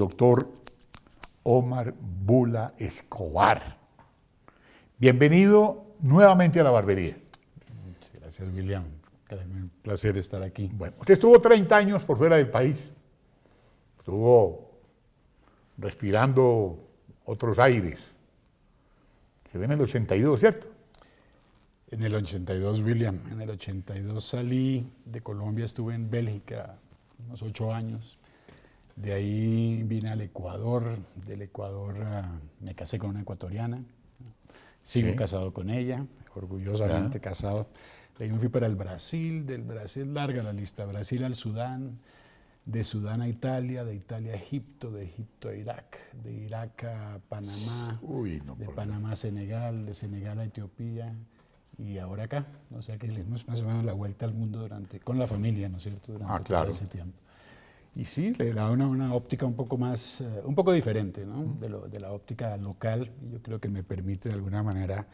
doctor Omar Bula Escobar. Bienvenido nuevamente a la barbería. Muchas gracias, William. Un placer estar aquí. Bueno, usted estuvo 30 años por fuera del país. Estuvo respirando otros aires. Se ve en el 82, ¿cierto? En el 82, William. En el 82 salí de Colombia, estuve en Bélgica unos 8 años. De ahí vine al Ecuador. Del Ecuador me casé con una ecuatoriana. Sigo casado con ella, orgullosamente casado. De ahí me fui para el Brasil. Del Brasil, larga la lista. Brasil al Sudán. De Sudán a Italia, de Italia a Egipto, de Egipto a Irak, de Irak a Panamá, de Panamá a Senegal, de Senegal a Etiopía y ahora acá. O sea que le dimos más o menos la vuelta al mundo con la familia, ¿no es cierto?, durante todo ese tiempo. Y sí, le da una óptica un poco más, un poco diferente, ¿no?, de la óptica local. Yo creo que me permite de alguna manera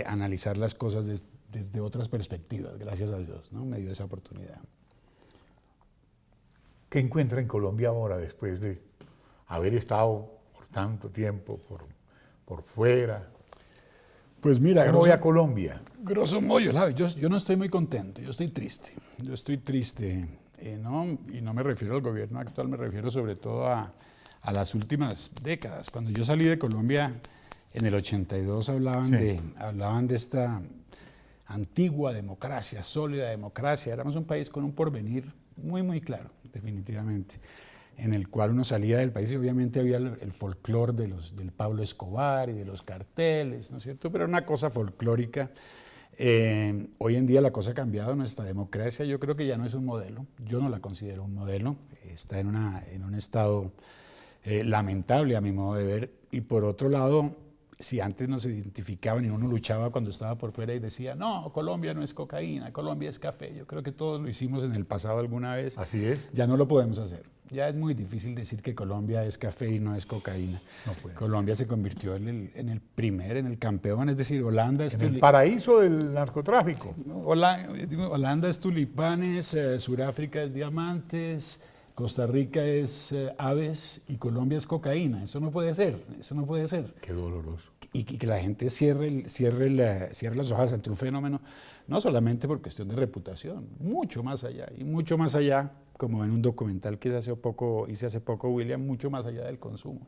analizar las cosas desde otras perspectivas, gracias a Dios, ¿no?, me dio esa oportunidad. ¿Qué encuentra en Colombia ahora después de haber estado por tanto tiempo por fuera? Pues mira, ¿Cómo voy a Colombia? Grosso modo, yo no estoy muy contento, yo estoy triste. Yo estoy triste, ¿no? Y no me refiero al gobierno actual, me refiero sobre todo a las últimas décadas. Cuando yo salí de Colombia en el 82 hablaban de esta antigua democracia, sólida democracia. Éramos un país con un porvenir muy, muy claro, definitivamente, en el cual uno salía del país y obviamente había el folclore del Pablo Escobar y de los carteles, ¿no es cierto? Pero era una cosa folclórica. Hoy en día la cosa ha cambiado, nuestra democracia yo creo que ya no es un modelo, yo no la considero un modelo, está en un estado lamentable a mi modo de ver, y por otro lado, si antes nos identificaban y uno luchaba cuando estaba por fuera y decía, no, Colombia no es cocaína, Colombia es café. Yo creo que todos lo hicimos en el pasado alguna vez. Así es. Ya no lo podemos hacer. Ya es muy difícil decir que Colombia es café y no es cocaína. No puede. Colombia se convirtió en el campeón, es decir, Holanda es... En el paraíso del narcotráfico. Sí, Holanda es tulipanes, Sudáfrica es diamantes, Costa Rica es aves y Colombia es cocaína. Eso no puede ser, eso no puede ser. Qué doloroso. Y que la gente cierre las hojas ante un fenómeno, no solamente por cuestión de reputación, mucho más allá, y mucho más allá, como en un documental que hice hace poco, William, mucho más allá del consumo.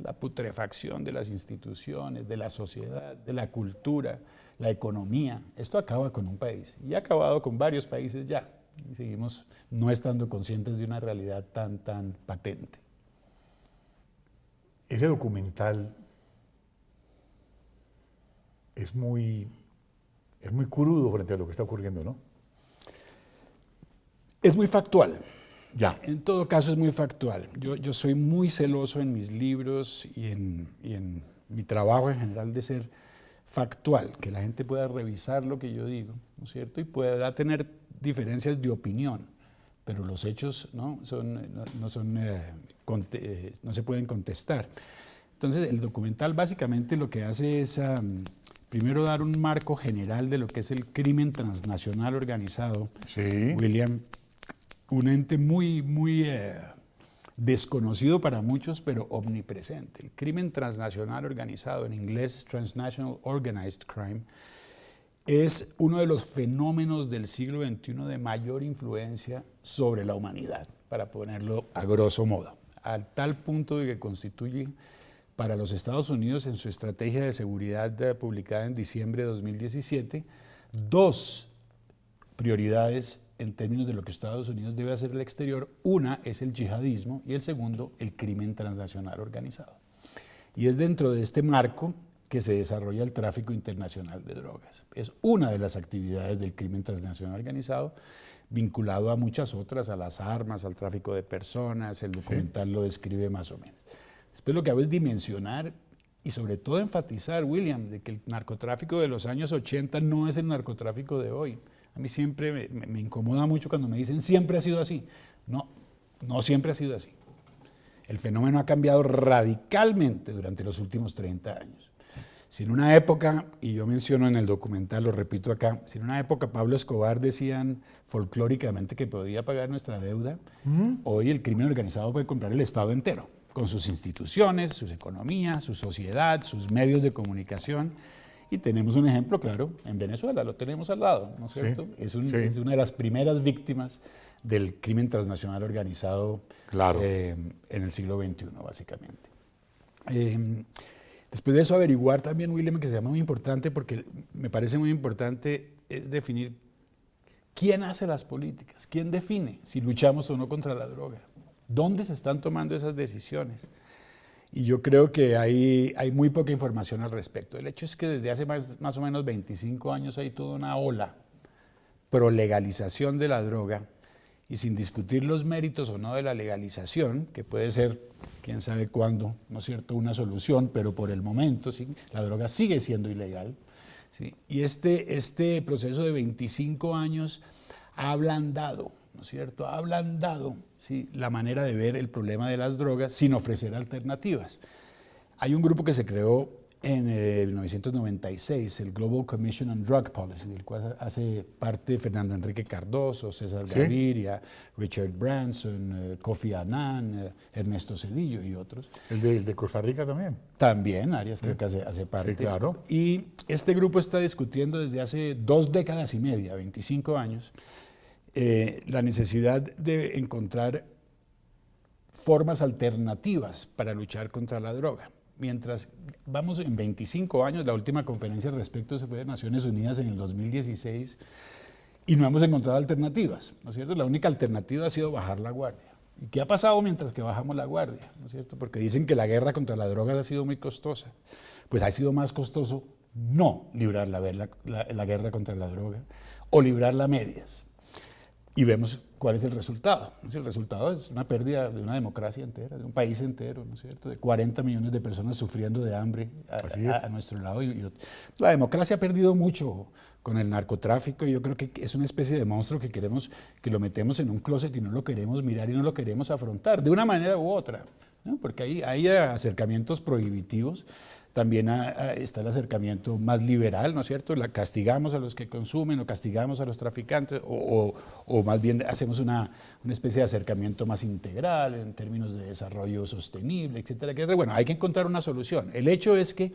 La putrefacción de las instituciones, de la sociedad, de la cultura, la economía. Esto acaba con un país, y ha acabado con varios países ya. Y seguimos no estando conscientes de una realidad tan patente. Ese documental es muy crudo frente a lo que está ocurriendo, ¿no? Es muy factual. Ya. En todo caso es muy factual. Yo soy muy celoso en mis libros y en mi trabajo en general de ser factual, que la gente pueda revisar lo que yo digo, ¿no es cierto? Y pueda tener diferencias de opinión, pero los hechos no se pueden contestar. Entonces, el documental básicamente lo que hace es primero dar un marco general de lo que es el crimen transnacional organizado. Sí. William, un ente muy desconocido para muchos, pero omnipresente. El crimen transnacional organizado, en inglés Transnational Organized Crime, es uno de los fenómenos del siglo XXI de mayor influencia sobre la humanidad, para ponerlo a grosso modo, al tal punto de que constituye para los Estados Unidos, en su estrategia de seguridad publicada en diciembre de 2017, 2 prioridades en términos de lo que Estados Unidos debe hacer al exterior. Una es el yihadismo y el segundo, el crimen transnacional organizado. Y es dentro de este marco que se desarrolla el tráfico internacional de drogas. Es una de las actividades del crimen transnacional organizado, vinculado a muchas otras, a las armas, al tráfico de personas. El documental lo describe más o menos. Después lo que hago es dimensionar y sobre todo enfatizar, William, de que el narcotráfico de los años 80 no es el narcotráfico de hoy. A mí siempre me incomoda mucho cuando me dicen siempre ha sido así. No siempre ha sido así. El fenómeno ha cambiado radicalmente durante los últimos 30 años. Si en una época, y yo menciono en el documental, lo repito acá, si en una época Pablo Escobar decían folclóricamente que podía pagar nuestra deuda, hoy el crimen organizado puede comprar el Estado entero, con sus instituciones, sus economías, su sociedad, sus medios de comunicación. Y tenemos un ejemplo claro en Venezuela, lo tenemos al lado, ¿no es cierto? Sí, Es una de las primeras víctimas del crimen transnacional organizado claro. En el siglo XXI, básicamente. Después de eso, averiguar también, William, que se llama muy importante, porque me parece muy importante, es definir quién hace las políticas, quién define si luchamos o no contra la droga, dónde se están tomando esas decisiones. Y yo creo que hay muy poca información al respecto. El hecho es que desde hace más o menos 25 años hay toda una ola pro legalización de la droga, y sin discutir los méritos o no de la legalización, que puede ser, quién sabe cuándo, ¿no es cierto?, una solución, pero por el momento ¿sí?, la droga sigue siendo ilegal. ¿Sí? Y este proceso de 25 años ha ablandado, ¿no es cierto?, ha ablandado ¿sí?, la manera de ver el problema de las drogas sin ofrecer alternativas. Hay un grupo que se creó en 1996, el Global Commission on Drug Policy, del cual hace parte Fernando Enrique Cardoso, César Gaviria, Richard Branson, Kofi Annan, Ernesto Zedillo y otros. ¿El de Costa Rica también? También, Arias creo que hace parte. Sí, claro. Y este grupo está discutiendo desde hace 2 décadas y media, 25 años, la necesidad de encontrar formas alternativas para luchar contra la droga. Mientras vamos en 25 años, la última conferencia al respecto se fue de Naciones Unidas en el 2016 y no hemos encontrado alternativas, ¿no es cierto? La única alternativa ha sido bajar la guardia. ¿Y qué ha pasado mientras que bajamos la guardia? ¿No es cierto? Porque dicen que la guerra contra la droga ha sido muy costosa. Pues ha sido más costoso no librar la guerra contra la droga o librarla a medias. Y vemos cuál es el resultado. El resultado es una pérdida de una democracia entera, de un país entero, ¿no es cierto?, de 40 millones de personas sufriendo de hambre a nuestro lado. La democracia ha perdido mucho con el narcotráfico y yo creo que es una especie de monstruo que queremos, que lo metemos en un closet y no lo queremos mirar y no lo queremos afrontar, de una manera u otra, ¿no? Porque hay acercamientos prohibitivos. También está el acercamiento más liberal, ¿no es cierto? Castigamos a los que consumen o castigamos a los traficantes o más bien hacemos una especie de acercamiento más integral en términos de desarrollo sostenible, etcétera, etcétera. Bueno, hay que encontrar una solución. El hecho es que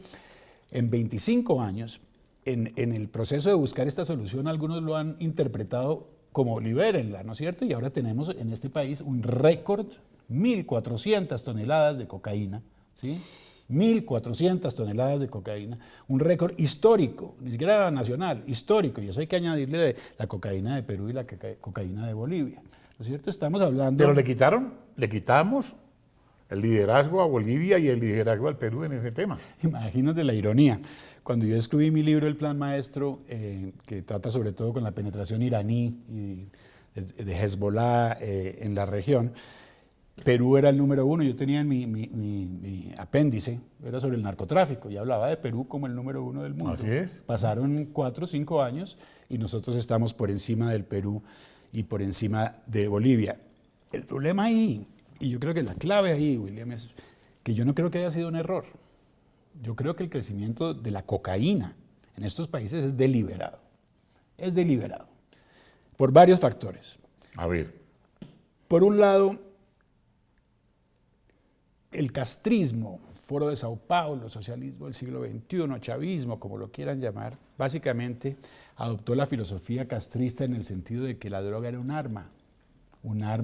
en 25 años, en el proceso de buscar esta solución, algunos lo han interpretado como libérenla, ¿no es cierto? Y ahora tenemos en este país un récord, 1.400 toneladas de cocaína, ¿sí? 1.400 toneladas de cocaína, un récord histórico, ni siquiera nacional, histórico, y eso hay que añadirle de la cocaína de Perú y la cocaína de Bolivia, ¿no es cierto? Estamos hablando... Pero le quitamos el liderazgo a Bolivia y el liderazgo al Perú en ese tema. Imagínate la ironía. Cuando yo escribí mi libro El Plan Maestro, que trata sobre todo con la penetración iraní y de Hezbollah en la región, Perú era el número 1, yo tenía en mi apéndice, era sobre el narcotráfico, y hablaba de Perú como el número 1 del mundo. Así es. Pasaron 4 o 5 años y nosotros estamos por encima del Perú y por encima de Bolivia. El problema ahí, y yo creo que la clave ahí, William, es que yo no creo que haya sido un error. Yo creo que el crecimiento de la cocaína en estos países es deliberado. Es deliberado, por varios factores. A ver. Por un lado, el castrismo, Foro de Sao Paulo, socialismo del siglo XXI, chavismo, como lo quieran llamar, básicamente adoptó la filosofía castrista en el sentido de que la droga era un arma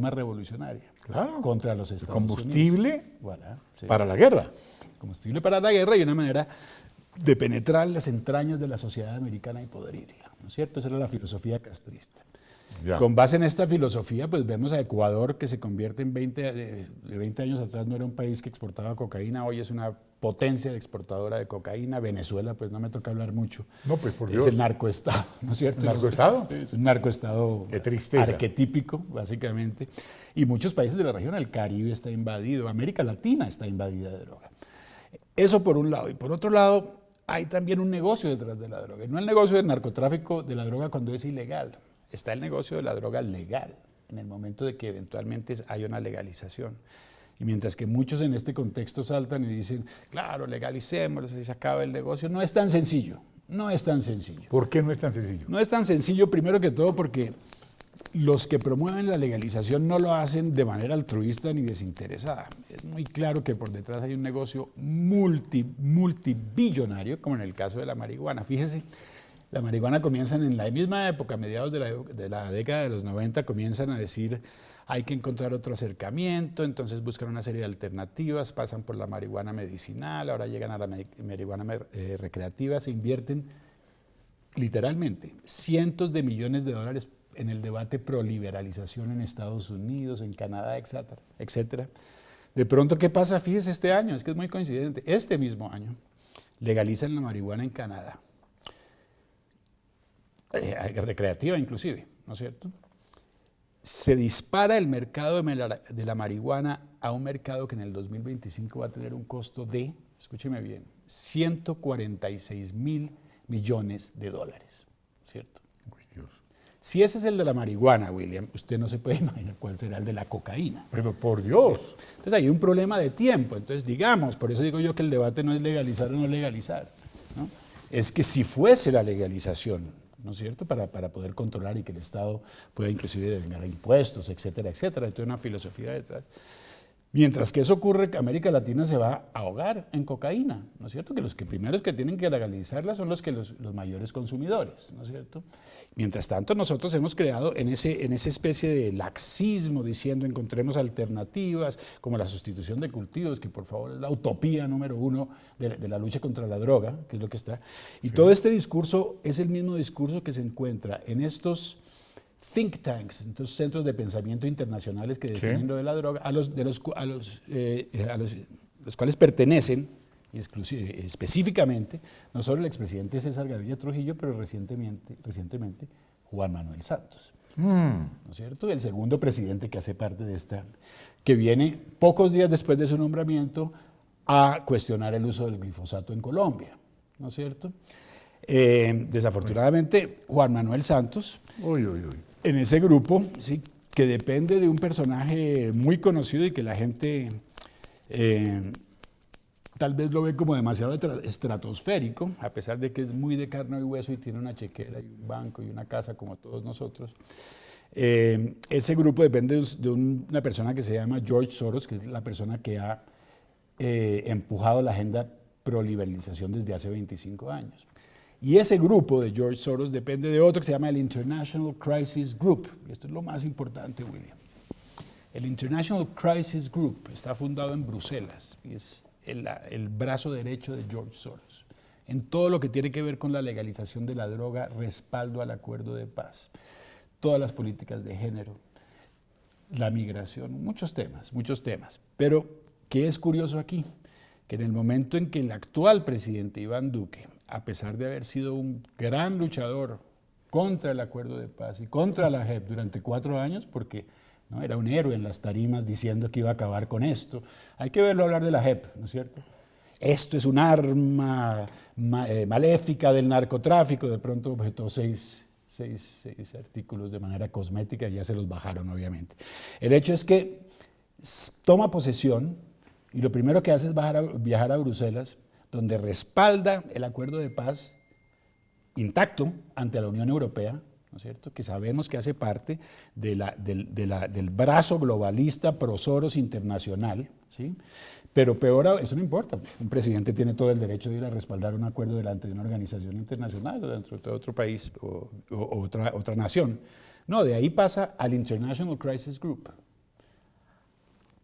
revolucionaria, Claro. contra los Estados Combustible Unidos. Voilà, sí. para la guerra. Combustible para la guerra y una manera de penetrar las entrañas de la sociedad americana y podrirla, ¿no es cierto? Esa era la filosofía castrista. Ya. Con base en esta filosofía, pues vemos a Ecuador, que se convierte en 20 años atrás no era un país que exportaba cocaína, hoy es una potencia exportadora de cocaína. Venezuela, pues no me toca hablar mucho. No, pues por Dios. Es el narcoestado, ¿no es cierto? ¿El narcoestado? Es un narcoestado Qué tristeza. arquetípico, básicamente. Y muchos países de la región, el Caribe está invadido, América Latina está invadida de droga. Eso por un lado. Y por otro lado, hay también un negocio detrás de la droga. No el negocio del narcotráfico de la droga cuando es ilegal. Está el negocio de la droga legal, en el momento de que eventualmente haya una legalización. Y mientras que muchos en este contexto saltan y dicen, claro, legalicémoslo, y se acaba el negocio, no es tan sencillo, no es tan sencillo. ¿Por qué no es tan sencillo? No es tan sencillo, primero que todo, porque los que promueven la legalización no lo hacen de manera altruista ni desinteresada. Es muy claro que por detrás hay un negocio multibillonario, como en el caso de la marihuana. Fíjese, la marihuana comienzan en la misma época, a mediados de la década de los 90, comienzan a decir hay que encontrar otro acercamiento, entonces buscan una serie de alternativas, pasan por la marihuana medicinal, ahora llegan a la marihuana recreativa, se invierten literalmente cientos de millones de dólares en el debate pro liberalización en Estados Unidos, en Canadá, etcétera, etcétera. De pronto, ¿qué pasa? Fíjese este año, es que es muy coincidente, este mismo año legalizan la marihuana en Canadá, recreativa inclusive, ¿no es cierto? Se dispara el mercado de la marihuana a un mercado que en el 2025 va a tener un costo de, escúcheme bien, 146.000 millones de dólares, ¿cierto? Uy, Dios. Si ese es el de la marihuana, William, usted no se puede imaginar cuál será el de la cocaína. Pero por Dios. Entonces hay un problema de tiempo. Entonces digamos, por eso digo yo que el debate no es legalizar o no legalizar, ¿no? Es que si fuese la legalización, ¿no es cierto?, para poder controlar y que el Estado pueda inclusive devengar impuestos, etcétera, etcétera, hay toda una filosofía detrás. Mientras que eso ocurre, América Latina se va a ahogar en cocaína, ¿no es cierto? Que los primeros que tienen que legalizarla son los mayores consumidores, ¿no es cierto? Mientras tanto, nosotros hemos creado en esa especie de laxismo, diciendo encontremos alternativas, como la sustitución de cultivos, que por favor es la utopía número uno de la lucha contra la droga, que es lo que está. Y todo este discurso es el mismo discurso que se encuentra en estos think tanks, entonces centros de pensamiento internacionales que definen lo de la droga, a los cuales pertenecen específicamente no solo el expresidente César Gaviria Trujillo, pero recientemente Juan Manuel Santos, ¿no es cierto? El segundo presidente que hace parte de esta, que viene pocos días después de su nombramiento a cuestionar el uso del glifosato en Colombia, ¿no es cierto? Desafortunadamente, Juan Manuel Santos, en ese grupo, sí, que depende de un personaje muy conocido y que la gente tal vez lo ve como demasiado estratosférico, a pesar de que es muy de carne y hueso y tiene una chequera y un banco y una casa como todos nosotros. Ese grupo depende de una persona que se llama George Soros, que es la persona que ha empujado la agenda pro liberalización desde hace 25 años. Y ese grupo de George Soros depende de otro que se llama el International Crisis Group. Y esto es lo más importante, William. El International Crisis Group está fundado en Bruselas y es el brazo derecho de George Soros. En todo lo que tiene que ver con la legalización de la droga, respaldo al acuerdo de paz, todas las políticas de género, la migración, muchos temas. Pero, ¿qué es curioso aquí? Que en el momento en que el actual presidente Iván Duque, a pesar de haber sido un gran luchador contra el acuerdo de paz y contra la JEP durante 4 años, porque ¿no? era un héroe en las tarimas diciendo que iba a acabar con esto, hay que verlo hablar de la JEP, ¿no es cierto? Esto es un arma maléfica del narcotráfico, de pronto objetó seis artículos de manera cosmética y ya se los bajaron, obviamente. El hecho es que toma posesión y lo primero que hace es viajar a Bruselas, donde respalda el acuerdo de paz intacto ante la Unión Europea, ¿no es cierto?, que sabemos que hace parte del brazo globalista pro Soros internacional, ¿sí? Pero peor, eso no importa, un presidente tiene todo el derecho de ir a respaldar un acuerdo delante de una organización internacional o dentro de otro país o otra nación. No, de ahí pasa al International Crisis Group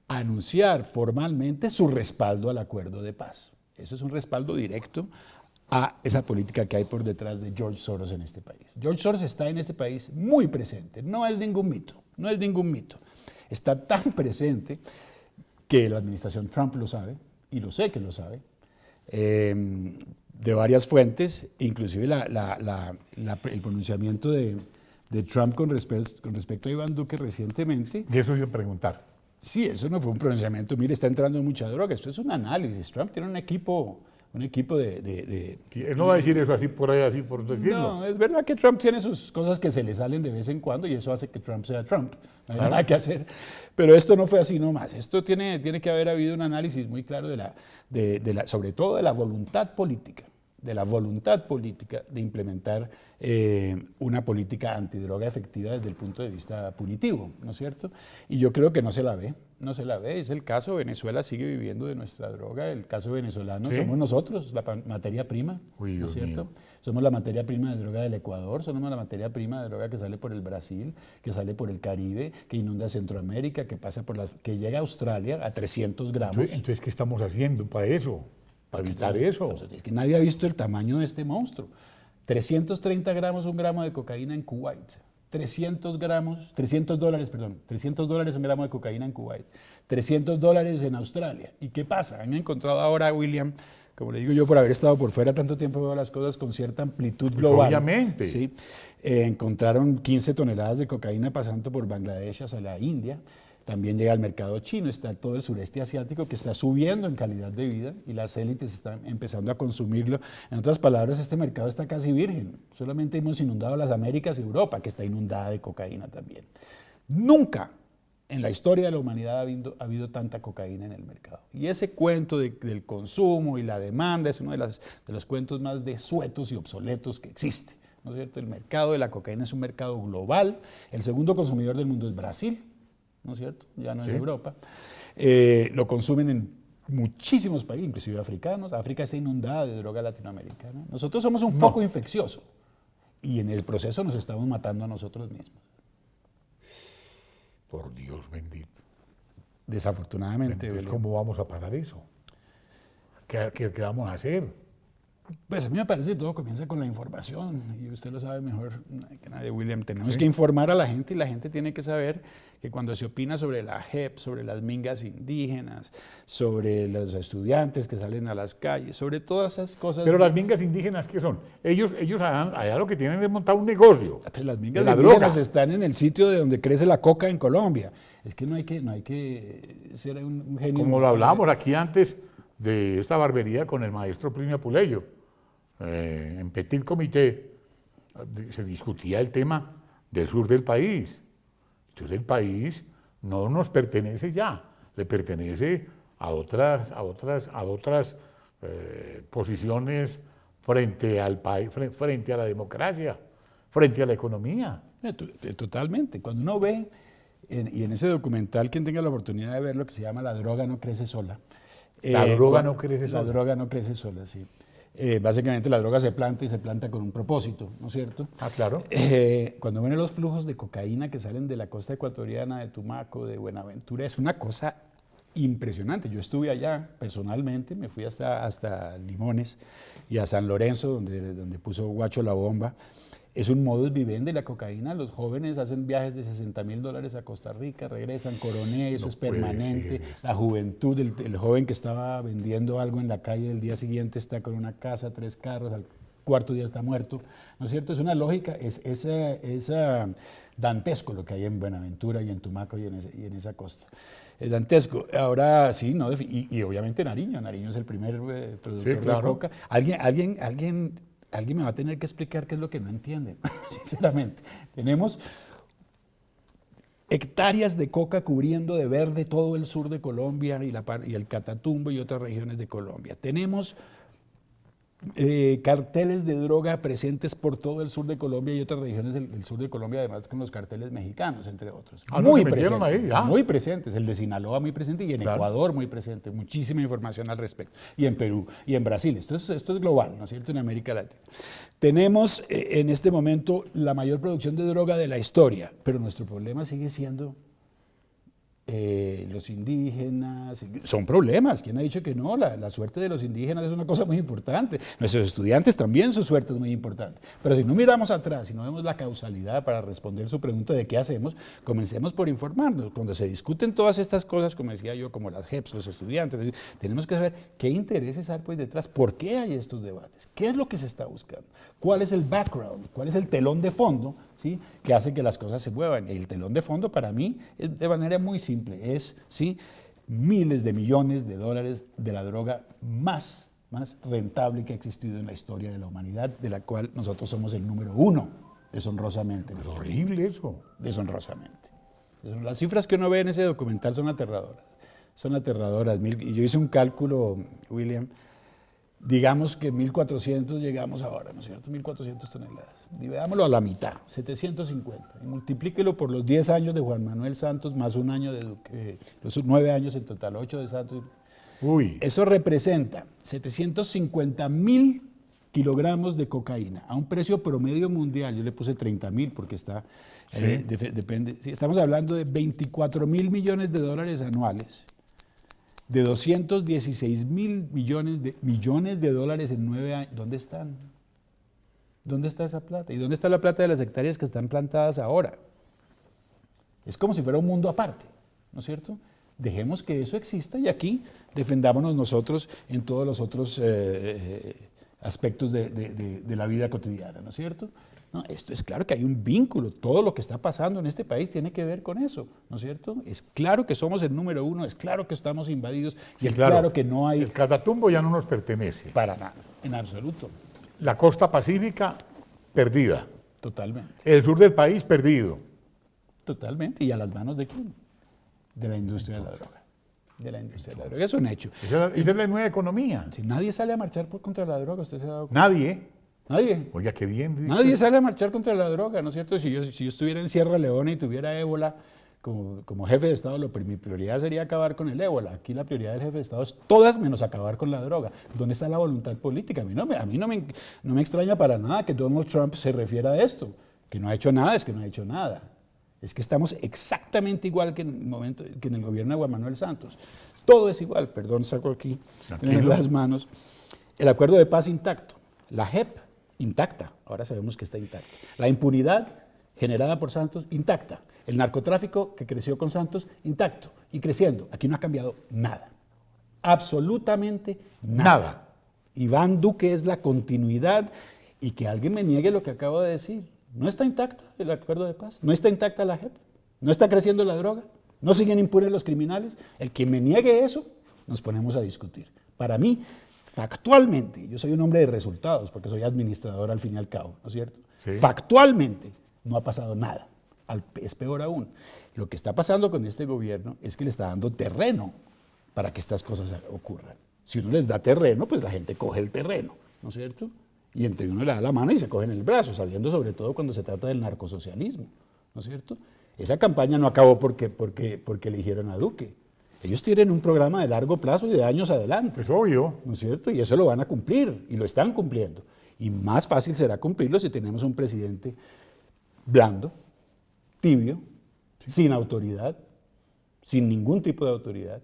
a anunciar formalmente su respaldo al acuerdo de paz. Eso es un respaldo directo a esa política que hay por detrás de George Soros en este país. George Soros está en este país muy presente, no es ningún mito. Está tan presente que la administración Trump lo sabe, y lo sé que lo sabe, de varias fuentes, inclusive el pronunciamiento de Trump con respecto a Iván Duque recientemente. De eso iba a preguntar. Sí, eso no fue un pronunciamiento, mire, está entrando mucha droga, esto es un análisis. Trump tiene un equipo un equipo Él no va a decir eso así por ahí, así por decirlo. No, es verdad que Trump tiene sus cosas que se le salen de vez en cuando y eso hace que Trump sea Trump. No hay nada que hacer. Pero esto no fue así nomás. Esto tiene que haber habido un análisis muy claro sobre todo de la voluntad política. De la voluntad política de implementar una política antidroga efectiva desde el punto de vista punitivo, ¿no es cierto? Y yo creo que no se la ve, es el caso. Venezuela sigue viviendo de nuestra droga, el caso venezolano somos nosotros, la materia prima, ¿no es cierto? Somos la materia prima de droga del Ecuador, somos la materia prima de droga que sale por el Brasil, que sale por el Caribe, que inunda Centroamérica, que llega a Australia a 300 gramos. Entonces, ¿qué estamos haciendo para eso? Para evitar eso. Es que nadie ha visto el tamaño de este monstruo. 330 gramos, un gramo de cocaína en Kuwait. 300 dólares un gramo de cocaína en Kuwait. $300 en Australia. ¿Y qué pasa? Han encontrado ahora, William, como le digo yo, por haber estado por fuera tanto tiempo, veo las cosas con cierta amplitud global. Obviamente. ¿Sí? Encontraron 15 toneladas de cocaína pasando por Bangladesh hacia la India. También llega al mercado chino, está todo el sureste asiático que está subiendo en calidad de vida y las élites están empezando a consumirlo. En otras palabras, este mercado está casi virgen. Solamente hemos inundado las Américas y Europa, que está inundada de cocaína también. Nunca en la historia de la humanidad ha habido tanta cocaína en el mercado. Y ese cuento del consumo y la demanda es uno de los cuentos más desuetos y obsoletos que existe, ¿no es cierto? El mercado de la cocaína es un mercado global. El segundo consumidor del mundo es Brasil, ¿no es cierto? Ya no es Europa. Lo consumen en muchísimos países, inclusive africanos. África está inundada de droga latinoamericana. Nosotros somos un foco infeccioso y en el proceso nos estamos matando a nosotros mismos. Por Dios bendito. Desafortunadamente. Entonces, ¿cómo vamos a parar eso? ¿Qué vamos a hacer? Pues a mí me parece que todo comienza con la información y usted lo sabe mejor que nadie, William. Tenemos que informar a la gente y la gente tiene que saber que cuando se opina sobre la JEP, sobre las mingas indígenas, sobre los estudiantes que salen a las calles, sobre todas esas cosas. Pero las mingas indígenas, ¿qué son? Ellos allá lo que tienen es montar un negocio. Pues las mingas indígenas están en el sitio de donde crece la coca en Colombia. Es que no hay que ser un genio. Como lo hablábamos aquí antes de esta barbería con el maestro Plinio Puleyo. En Petit Comité se discutía el tema del sur del país. Entonces el país no nos pertenece ya, le pertenece a otras posiciones frente al país, frente a la democracia, frente a la economía. Totalmente. Cuando uno ve, y en ese documental, quien tenga la oportunidad de ver lo que se llama La droga no crece sola. La droga no crece sola. La droga no crece sola, sí. Básicamente la droga se planta y se planta con un propósito, ¿no es cierto? Ah, claro. Cuando ven los flujos de cocaína que salen de la costa ecuatoriana, de Tumaco, de Buenaventura, es una cosa impresionante. Yo estuve allá personalmente, me fui hasta Limones y a San Lorenzo, donde puso Guacho la bomba. Es un modus vivendi la cocaína. Los jóvenes hacen viajes de $60,000 a Costa Rica, regresan, coroné, eso es permanente. La juventud, el joven que estaba vendiendo algo en la calle el día siguiente está con una casa, 3 carros, al cuarto día está muerto. ¿No es cierto? Es una lógica, es dantesco lo que hay en Buenaventura y en Tumaco y en esa costa. Es dantesco. Ahora sí, ¿no? Y obviamente Nariño. Nariño es el primer productor de coca. Alguien me va a tener que explicar qué es lo que no entienden, sinceramente. Tenemos hectáreas de coca cubriendo de verde todo el sur de Colombia y el Catatumbo y otras regiones de Colombia. Tenemos carteles de droga presentes por todo el sur de Colombia y otras regiones del sur de Colombia, además con los carteles mexicanos, entre otros. Muy presentes. El de Sinaloa muy presente y en Ecuador muy presente. Muchísima información al respecto. Y en Perú y en Brasil. Esto es global, ¿no es cierto? En América Latina. Tenemos en este momento la mayor producción de droga de la historia, pero nuestro problema sigue siendo los indígenas. Son problemas. ¿Quién ha dicho que no? La suerte de los indígenas es una cosa muy importante. Nuestros estudiantes también, su suerte es muy importante. Pero si no miramos atrás, si no vemos la causalidad para responder su pregunta de qué hacemos, comencemos por informarnos. Cuando se discuten todas estas cosas, como decía yo, como las JEPs, los estudiantes, tenemos que saber qué intereses hay pues detrás, por qué hay estos debates, qué es lo que se está buscando, cuál es el background, cuál es el telón de fondo, ¿sí?, que hace que las cosas se muevan. El telón de fondo para mí es de manera muy simple, es, ¿sí?, miles de millones de dólares de la droga más más rentable que ha existido en la historia de la humanidad, de la cual nosotros somos el número 1, deshonrosamente. Es horrible eso. Deshonrosamente. Las cifras que uno ve en ese documental son aterradoras. Son aterradoras. Y yo hice un cálculo, William, digamos que 1.400 llegamos ahora, ¿no es cierto? 1.400 toneladas. Dividámoslo a la mitad, 750. Y multiplíquelo por los 10 años de Juan Manuel Santos más un año de Duque, los 9 años en total, 8 de Santos. Uy. Eso representa 750.000 kilogramos de cocaína a un precio promedio mundial. Yo le puse 30.000 porque está, depende. Estamos hablando de 24.000 millones de dólares anuales, de 216.000 millones de dólares en 9 años. ¿Dónde están? ¿Dónde está esa plata? ¿Y dónde está la plata de las hectáreas que están plantadas ahora? Es como si fuera un mundo aparte, ¿no es cierto? Dejemos que eso exista y aquí defendámonos nosotros en todos los otros aspectos de la vida cotidiana, ¿no es cierto? No, esto es claro que hay un vínculo, todo lo que está pasando en este país tiene que ver con eso, ¿no es cierto? Es claro que somos el número 1, es claro que estamos invadidos y es claro que no hay... El Catatumbo ya no nos pertenece. Para nada, en absoluto. La costa pacífica, perdida. Totalmente. El sur del país, perdido. Totalmente. ¿Y a las manos de quién? De la industria de la droga. De la industria de la droga. Es un hecho. Esa es la nueva economía. Si nadie sale a marchar contra la droga, usted se ha dado cuenta. Nadie. Nadie. Oiga, qué bien. Nadie sale a marchar contra la droga, ¿no es cierto? Si yo estuviera en Sierra Leona y tuviera ébola, como jefe de Estado, mi prioridad sería acabar con el ébola. Aquí la prioridad del jefe de Estado es todas menos acabar con la droga. ¿Dónde está la voluntad política? A mí no me extraña para nada que Donald Trump se refiera a esto. Que no ha hecho nada, es que no ha hecho nada. Es que estamos exactamente igual que en el gobierno de Juan Manuel Santos. Todo es igual, perdón, saco aquí en las manos. El acuerdo de paz intacto, la JEP intacta, ahora sabemos que está intacta. La impunidad generada por Santos, intacta. El narcotráfico que creció con Santos, intacto y creciendo. Aquí no ha cambiado nada. Absolutamente nada. Iván Duque es la continuidad y que alguien me niegue lo que acabo de decir. No está intacta el acuerdo de paz, no está intacta la JEP, no está creciendo la droga, no siguen impunes los criminales. El que me niegue eso, nos ponemos a discutir. Para mí, factualmente, yo soy un hombre de resultados porque soy administrador al fin y al cabo, ¿no es cierto? Sí. Factualmente no ha pasado nada. Es peor aún. Lo que está pasando con este gobierno es que le está dando terreno para que estas cosas ocurran. Si uno les da terreno, pues la gente coge el terreno, ¿no es cierto? Y entre uno le da la mano y se cogen el brazo, sabiendo sobre todo cuando se trata del narcosocialismo, ¿no es cierto? Esa campaña no acabó porque eligieron a Duque. Ellos tienen un programa de largo plazo y de años adelante. Es obvio. ¿No es cierto? Y eso lo van a cumplir, y lo están cumpliendo. Y más fácil será cumplirlo si tenemos un presidente blando, tibio, sin autoridad, sin ningún tipo de autoridad.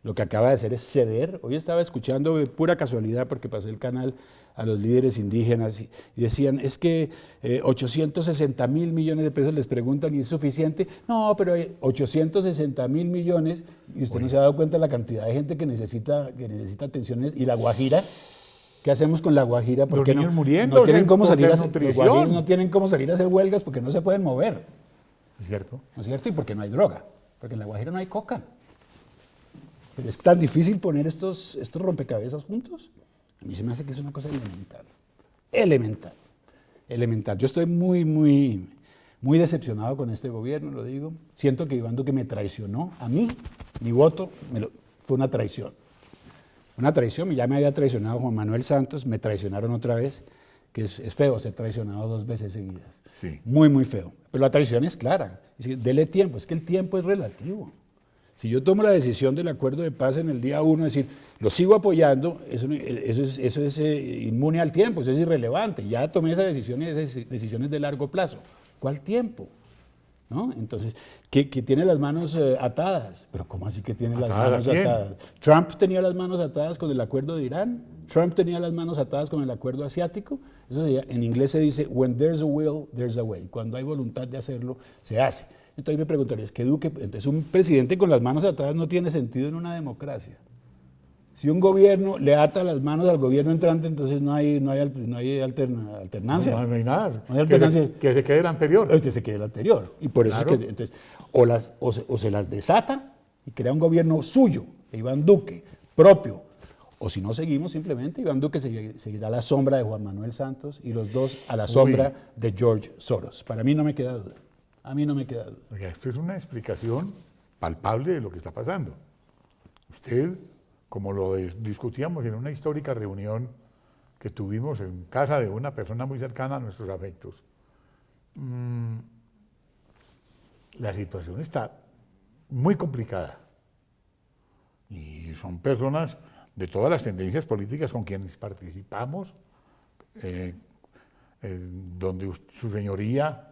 Lo que acaba de hacer es ceder. Hoy estaba escuchando, de pura casualidad, porque pasé el canal a los líderes indígenas y decían, es que 860.000 millones de pesos les preguntan y es suficiente. No, pero hay 860.000 millones y usted no se ha dado cuenta de la cantidad de gente que necesita atenciones. ¿Y la Guajira? ¿Qué hacemos con la Guajira? Los niños muriendo, no tienen cómo salir los guajiros no tienen cómo salir a hacer huelgas porque no se pueden mover. ¿Es cierto? ¿No es cierto? Y porque no hay droga, porque en la Guajira no hay coca. Pero es tan difícil poner estos rompecabezas juntos. A mí se me hace que es una cosa elemental. Elemental. Yo estoy muy decepcionado con este gobierno, lo digo. Siento que Iván Duque me traicionó. A mí, mi voto fue una traición. Una traición, ya me había traicionado Juan Manuel Santos, me traicionaron otra vez, que es feo ser traicionado 2 veces seguidas. Sí. Muy feo. Pero la traición es clara. Es decir, dele tiempo, es que el tiempo es relativo. Si yo tomo la decisión del acuerdo de paz en el día 1, es decir, lo sigo apoyando, eso es inmune al tiempo, eso es irrelevante. Ya tomé esas decisiones de largo plazo. ¿Cuál tiempo? ¿No? Entonces, que tiene las manos atadas. ¿Pero cómo así que tiene las manos atadas? Trump tenía las manos atadas con el acuerdo de Irán. Trump tenía las manos atadas con el acuerdo asiático. Eso en inglés se dice, when there's a will, there's a way. Cuando hay voluntad de hacerlo, se hace. Entonces me preguntaría, ¿es que Duque, entonces un presidente con las manos atadas no tiene sentido en una democracia? Si un gobierno le ata las manos al gobierno entrante, entonces no hay alternancia. No hay nada. No hay alternancia. Que se quede el anterior. Que se quede el anterior. Y por eso claro. es que entonces, o se las desata y crea un gobierno suyo, de Iván Duque, propio, O si no seguimos simplemente, Iván Duque seguirá a la sombra de Juan Manuel Santos y los dos a la sombra de George Soros. Para mí no me queda duda. A mí no me queda duda. Oiga, esto es una explicación palpable de lo que está pasando. Usted, como lo discutíamos en una histórica reunión que tuvimos en casa de una persona muy cercana a nuestros afectos, la situación está muy complicada. Y son personas de todas las tendencias políticas con quienes participamos, donde su señoría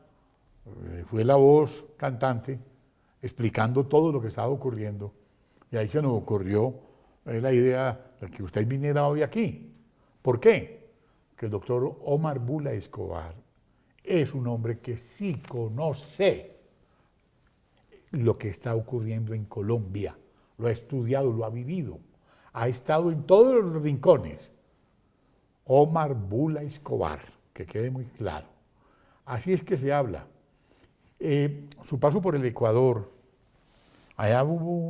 fue la voz cantante explicando todo lo que estaba ocurriendo. Y ahí se nos ocurrió la idea de que usted viniera hoy aquí. ¿Por qué? Que el doctor Omar Bula Escobar es un hombre que sí conoce lo que está ocurriendo en Colombia. Lo ha estudiado, lo ha vivido. Ha estado en todos los rincones. Omar Bula Escobar, que quede muy claro. Así es que se habla. Su paso por el Ecuador, allá hubo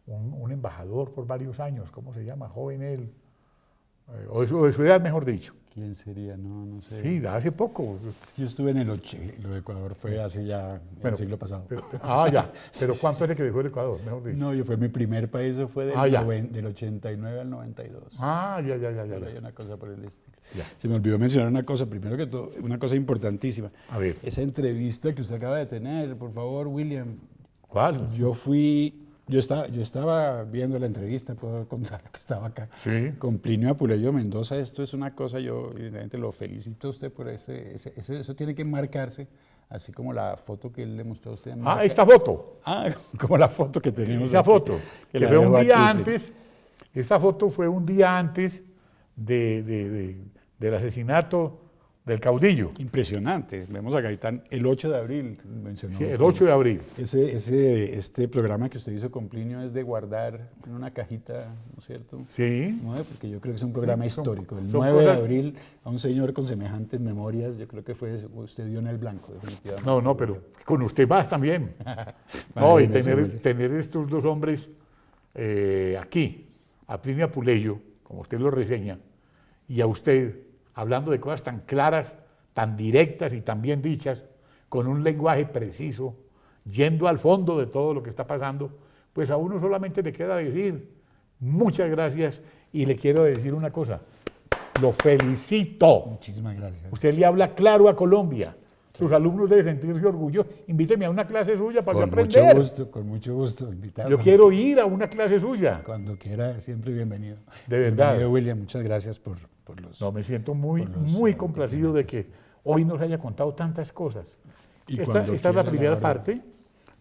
un embajador por varios años, ¿cómo se llama? Joven él, o de su edad, mejor dicho. ¿Quién sería? No sé. Sí, hace poco. Yo estuve en el lo de Ecuador fue hace ya el siglo pasado. Ya. Pero ¿cuánto es el que dejó el Ecuador, mejor dicho? No, fue mi primer país, eso fue del 89 al 92. Ya. Hay una cosa por el estilo. Ya. Se me olvidó mencionar una cosa, primero que todo, una cosa importantísima. A ver. Esa entrevista que usted acaba de tener, por favor, William. ¿Cuál? Yo estaba viendo la entrevista, puedo contar que estaba acá, Sí. con Plinio Apuleyo Mendoza. Esto es una cosa, yo evidentemente lo felicito a usted por eso tiene que marcarse, así como la foto que él le mostró a usted. Esta foto. Como la foto que tenemos Esa aquí, foto, que fue un aquí. día antes, esta foto fue un día antes del asesinato del caudillo. Impresionante. Vemos a Gaitán el 8 de abril, mencionó. Sí, el 8 de abril. Este programa que usted hizo con Plinio es de guardar en una cajita, ¿no es cierto? Sí. ¿No? Porque yo creo que es un programa histórico. El son 9 de cosas- abril, a un señor con semejantes memorias, yo creo que usted dio en el blanco, definitivamente. No, pero con usted más también. No, y Imagínese, tener estos dos hombres aquí, a Plinio Apuleyo, como usted lo reseña, y a usted, hablando de cosas tan claras, tan directas y tan bien dichas, con un lenguaje preciso, yendo al fondo de todo lo que está pasando, pues a uno solamente le queda decir muchas gracias y le quiero decir una cosa, lo felicito. Muchísimas gracias. Usted le habla claro a Colombia. Sus alumnos deben sentirse orgullosos. Invíteme a una clase suya para yo aprender. Con mucho gusto, invitarlo. Yo quiero ir a una clase suya. Cuando quiera, siempre bienvenido. De verdad. Bienvenido, William, muchas gracias por los... No, me siento muy complacido de que hoy nos haya contado tantas cosas. Y Esta cuando es la quiera, primera la verdad. parte,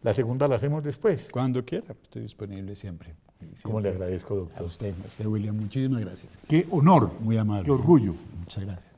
la segunda la hacemos después. Cuando quiera, estoy disponible siempre. Como le agradezco, A doctor. usted, William, muchísimas gracias. Qué honor, Muy amable. qué orgullo. Muchas gracias.